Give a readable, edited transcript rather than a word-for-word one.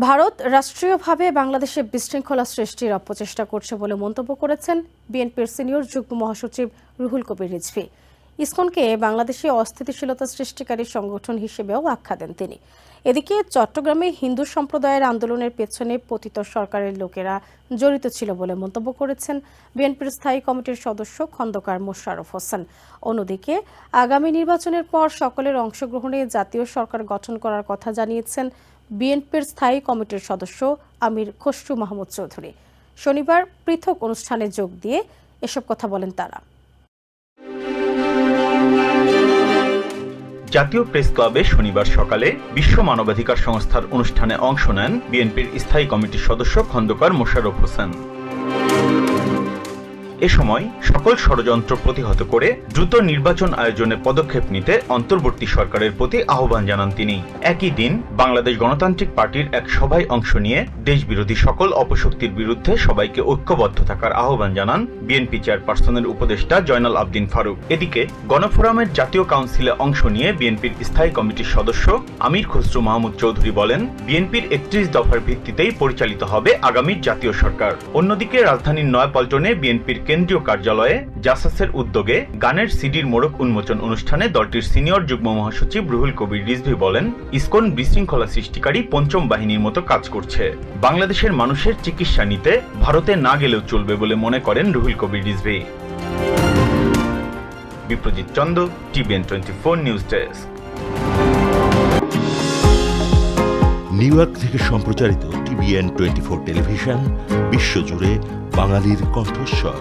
ভারত রাষ্ট্রীয়ভাবে বাংলাদেশে বিশৃঙ্খলা সৃষ্টির অপচেষ্টা করছে বলে মন্তব্য করেছেন বিএনপির সিনিয়র যুগ্ম মহাসচিব রুহুল কবির রিজভী। ইসকনকে বাংলাদেশে অস্থিতিশীলতা সৃষ্টিকারী সংগঠন হিসেবেও আখ্যা দেন তিনি। এদিকে চট্টগ্রামে হিন্দু সম্প্রদায়ের আন্দোলনের পেছনে পতিত সরকারের লোকেরা জড়িত ছিল বলে মন্তব্য করেছেন বিএনপির স্থায়ী কমিটির সদস্য খন্দকার মোশাররফ হোসেন। অন্যদিকে আগামী নির্বাচনের পর সকলের অংশগ্রহণে জাতীয় সরকার গঠন করার কথা জানিয়েছেন বিএনপির স্থায়ী কমিটির সদস্য আমির খসরু মাহমুদ চৌধুরী। শনিবার পৃথক অনুষ্ঠানে যোগ দিয়ে এসব কথা বলেন তারা। জাতীয় প্রেস ক্লাবে শনিবার সকালে বিশ্ব মানবাধিকার সংস্থার অনুষ্ঠানে অংশ নেন বিএনপির স্থায়ী কমিটির সদস্য খন্দকার মোশাররফ হোসেন। এ সময় সকল ষড়যন্ত্র প্রতিহত করে দ্রুত নির্বাচন আয়োজনে পদক্ষেপ নিতে অন্তর্বর্তী সরকারের প্রতি আহ্বান জানান তিনি। একই দিন বাংলাদেশ গণতান্ত্রিক পার্টির এক সভায় অংশ নিয়ে দেশবিরোধী সকল অপশক্তির বিরুদ্ধে সবাইকে ঐক্যবদ্ধ থাকার আহ্বান জানান বিএনপি চেয়ারপারসনের উপদেষ্টা জয়নাল আবদিন ফারুক। এদিকে গণফোরামের জাতীয় কাউন্সিলে অংশ নিয়ে বিএনপির স্থায়ী কমিটির সদস্য আমির খসরু মাহমুদ চৌধুরী বলেন, বিএনপির ৩১ দফার ভিত্তিতেই পরিচালিত হবে আগামীর জাতীয় সরকার। অন্যদিকে রাজধানীর নয়াপল্টনে বিএনপির কেন্দ্রীয় কার্যালয়ে জাসাসের উদ্যোগে গানের সিডির মোড়ক উন্মোচন অনুষ্ঠানে দলটির সিনিয়র যুগ্ম মহাসচিব রুহুল কবির রিজভী বলেন, ইসকন বিশৃঙ্খলা সৃষ্টিকারী পঞ্চম বাহিনীর মতো কাজ করছে। বাংলাদেশের মানুষের চিকিৎসা নিতে ভারতে না গেলেও চলবে বলে মনে করেন Ruhul Kabir Rizvi. Biprojit Chanda, TVN 24 news desk. New York থেকে সম্প্রচারিত টিভিএন 24 টেলিভিশন বিশ্বজুড়ে বাঙালির কণ্ঠস্বর।